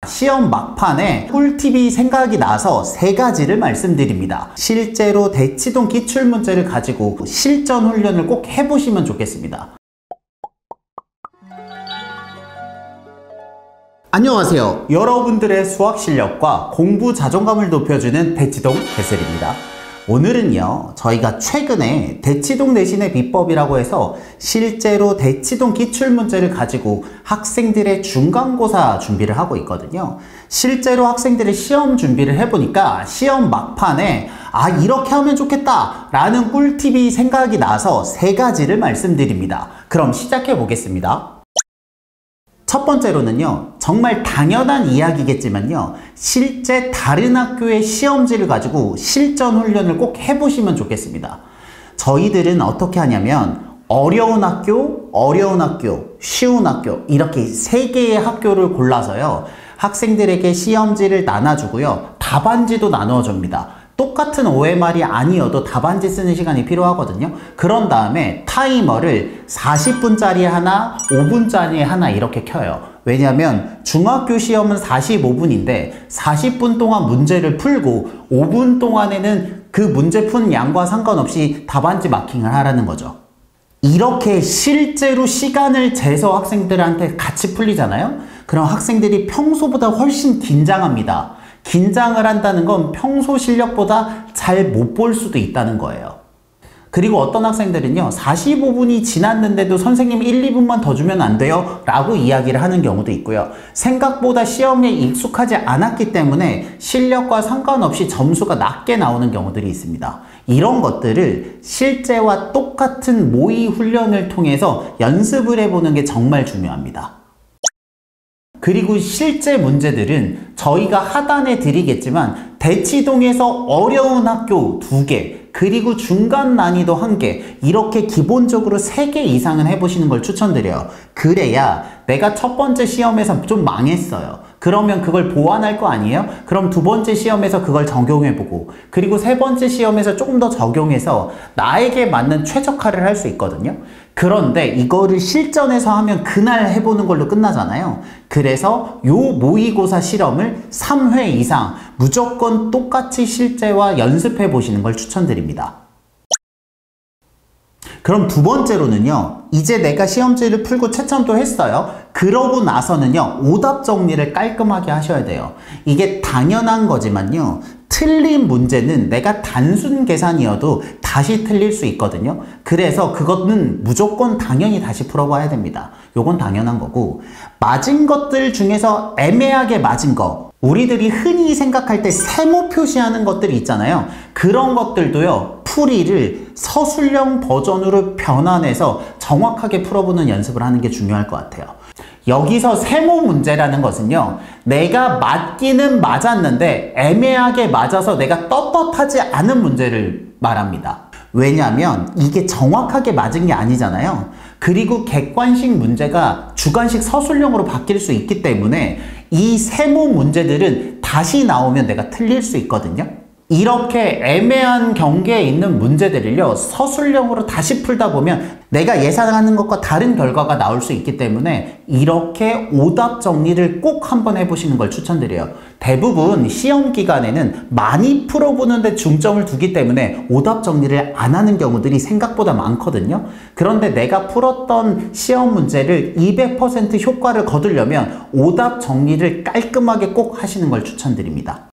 시험 막판에 꿀팁이 생각이 나서 3가지를 말씀드립니다. 실제로 대치동 기출문제를 가지고 실전 훈련을 꼭 해보시면 좋겠습니다. 안녕하세요. 여러분들의 수학 실력과 공부 자존감을 높여주는 대치동 대슬입니다. 오늘은요, 저희가 최근에 대치동 내신의 비법이라고 해서 실제로 대치동 기출문제를 가지고 학생들의 중간고사 준비를 하고 있거든요. 실제로 학생들의 시험 준비를 해보니까 시험 막판에 이렇게 하면 좋겠다 라는 꿀팁이 생각이 나서 3가지를 말씀드립니다. 그럼 시작해 보겠습니다. 첫 번째로는요, 정말 당연한 이야기겠지만요, 실제 다른 학교의 시험지를 가지고 실전 훈련을 꼭 해보시면 좋겠습니다. 저희들은 어떻게 하냐면 어려운 학교, 쉬운 학교 이렇게 3개의 학교를 골라서요, 학생들에게 시험지를 나눠주고요, 답안지도 나눠줍니다. 똑같은 OMR이 아니어도 답안지 쓰는 시간이 필요하거든요. 그런 다음에 타이머를 40분짜리 하나, 5분짜리 하나 이렇게 켜요. 왜냐하면 중학교 시험은 45분인데 40분 동안 문제를 풀고 5분 동안에는 그 문제 푼 양과 상관없이 답안지 마킹을 하라는 거죠. 이렇게 실제로 시간을 재서 학생들한테 같이 풀리잖아요. 그럼 학생들이 평소보다 훨씬 긴장합니다. 긴장을 한다는 건 평소 실력보다 잘 못 볼 수도 있다는 거예요. 그리고 어떤 학생들은요, 45분이 지났는데도 선생님 1, 2분만 더 주면 안 돼요? 라고 이야기를 하는 경우도 있고요. 생각보다 시험에 익숙하지 않았기 때문에 실력과 상관없이 점수가 낮게 나오는 경우들이 있습니다. 이런 것들을 실제와 똑같은 모의 훈련을 통해서 연습을 해보는 게 정말 중요합니다. 그리고 실제 문제들은 저희가 하단에 드리겠지만 대치동에서 어려운 학교 2개, 그리고 중간 난이도 1개, 이렇게 기본적으로 3개 이상은 해보시는 걸 추천드려요. 그래야 내가 첫 번째 시험에서 좀 망했어요. 그러면 그걸 보완할 거 아니에요? 그럼 두 번째 시험에서 그걸 적용해보고, 그리고 세 번째 시험에서 조금 더 적용해서 나에게 맞는 최적화를 할 수 있거든요. 그런데 이거를 실전에서 하면 그날 해보는 걸로 끝나잖아요. 그래서 요 모의고사 실험을 3회 이상 무조건 똑같이 실제와 연습해 보시는 걸 추천드립니다. 그럼 두 번째로는요, 이제 내가 시험지를 풀고 채점도 했어요. 그러고 나서는요, 오답 정리를 깔끔하게 하셔야 돼요. 이게 당연한 거지만요, 틀린 문제는 내가 단순 계산이어도 다시 틀릴 수 있거든요. 그래서 그거는 무조건 당연히 다시 풀어봐야 됩니다. 요건 당연한 거고, 맞은 것들 중에서 애매하게 맞은 거, 우리들이 흔히 생각할 때 세모 표시하는 것들이 있잖아요. 그런 것들도요, 풀이를 서술형 버전으로 변환해서 정확하게 풀어보는 연습을 하는 게 중요할 것 같아요. 여기서 세모 문제라는 것은요, 내가 맞기는 맞았는데 애매하게 맞아서 내가 떳떳하지 않은 문제를 말합니다. 왜냐하면 이게 정확하게 맞은 게 아니잖아요. 그리고 객관식 문제가 주관식 서술형으로 바뀔 수 있기 때문에 이 세모 문제들은 다시 나오면 내가 틀릴 수 있거든요. 이렇게 애매한 경계에 있는 문제들을요, 서술형으로 다시 풀다 보면 내가 예상하는 것과 다른 결과가 나올 수 있기 때문에 이렇게 오답 정리를 꼭 한번 해보시는 걸 추천드려요. 대부분 시험 기간에는 많이 풀어보는데 중점을 두기 때문에 오답 정리를 안 하는 경우들이 생각보다 많거든요. 그런데 내가 풀었던 시험 문제를 200% 효과를 거두려면 오답 정리를 깔끔하게 꼭 하시는 걸 추천드립니다.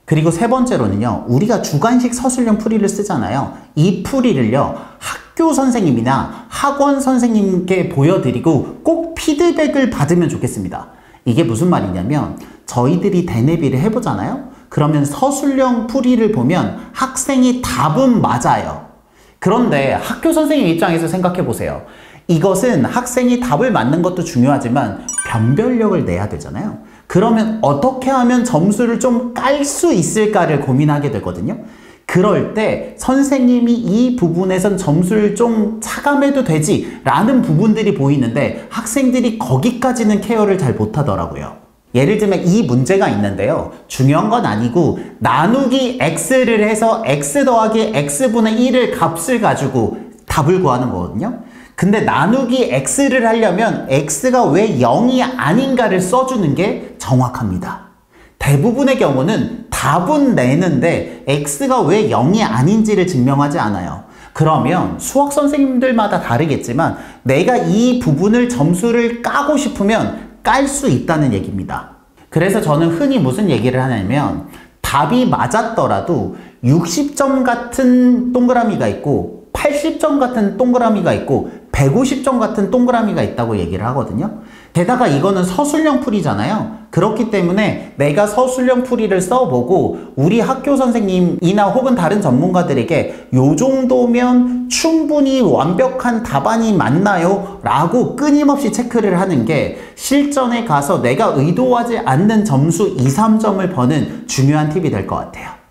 그리고 세 번째로는요, 우리가 주관식 서술형 풀이를 쓰잖아요. 이 풀이를요, 학교 선생님이나 학원 선생님께 보여드리고 꼭 피드백을 받으면 좋겠습니다. 이게 무슨 말이냐면, 저희들이 대내비를 해보잖아요. 그러면 서술형 풀이를 보면 학생이 답은 맞아요. 그런데 학교 선생님 입장에서 생각해 보세요. 이것은 학생이 답을 맞는 것도 중요하지만 변별력을 내야 되잖아요. 그러면 어떻게 하면 점수를 좀 깔 수 있을까를 고민하게 되거든요. 그럴 때 선생님이 이 부분에선 점수를 좀 차감해도 되지 라는 부분들이 보이는데 학생들이 거기까지는 케어를 잘 못하더라고요. 예를 들면 이 문제가 있는데요, 중요한 건 아니고 나누기 x를 해서 x 더하기 x분의 1을 값을 가지고 답을 구하는 거거든요. 근데 나누기 x를 하려면 x가 왜 0이 아닌가를 써주는 게 정확합니다. 대부분의 경우는 답은 내는데 x가 왜 0이 아닌지를 증명하지 않아요. 그러면 수학 선생님들마다 다르겠지만 내가 이 부분을 점수를 까고 싶으면 깔 수 있다는 얘기입니다. 그래서 저는 흔히 무슨 얘기를 하냐면 답이 맞았더라도 60점 같은 동그라미가 있고 80점 같은 동그라미가 있고 150점 같은 동그라미가 있다고 얘기를 하거든요. 게다가 이거는 서술형 풀이잖아요. 그렇기 때문에 내가 서술형 풀이를 써보고 우리 학교 선생님이나 혹은 다른 전문가들에게 요 정도면 충분히 완벽한 답안이 맞나요? 라고 끊임없이 체크를 하는 게 실전에 가서 내가 의도하지 않는 점수 2, 3점을 버는 중요한 팁이 될 것 같아요.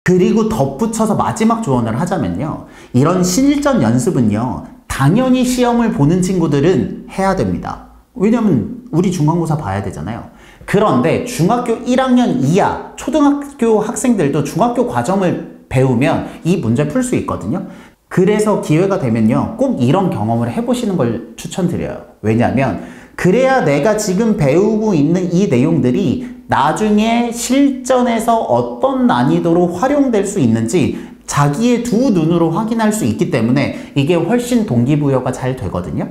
그리고 덧붙여서 마지막 조언을 하자면요. 이런 실전 연습은요. 당연히 시험을 보는 친구들은 해야 됩니다. 왜냐면 우리 중간고사 봐야 되잖아요. 그런데 중학교 1학년 이하 초등학교 학생들도 중학교 과정을 배우면 이 문제 풀 수 있거든요. 그래서 기회가 되면요. 꼭 이런 경험을 해보시는 걸 추천드려요. 왜냐하면 그래야 내가 지금 배우고 있는 이 내용들이 나중에 실전에서 어떤 난이도로 활용될 수 있는지 자기의 두 눈으로 확인할 수 있기 때문에 이게 훨씬 동기부여가 잘 되거든요.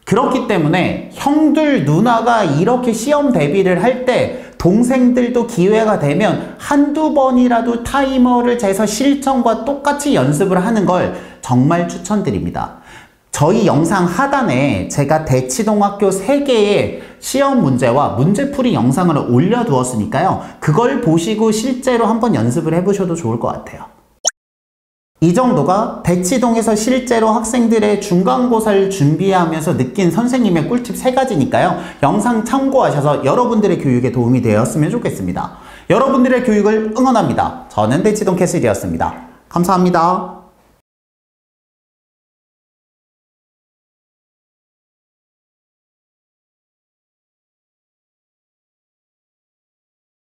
그렇기 때문에 형들, 누나가 이렇게 시험 대비를 할 때 동생들도 기회가 되면 한두 번이라도 타이머를 재서 실전과 똑같이 연습을 하는 걸 정말 추천드립니다. 저희 영상 하단에 제가 대치동학교 3개의 시험 문제와 문제풀이 영상을 올려두었으니까요. 그걸 보시고 실제로 한번 연습을 해보셔도 좋을 것 같아요. 이 정도가 대치동에서 실제로 학생들의 중간고사를 준비하면서 느낀 선생님의 꿀팁 3가지니까요. 영상 참고하셔서 여러분들의 교육에 도움이 되었으면 좋겠습니다. 여러분들의 교육을 응원합니다. 저는 대치동 캐슬이었습니다. 감사합니다.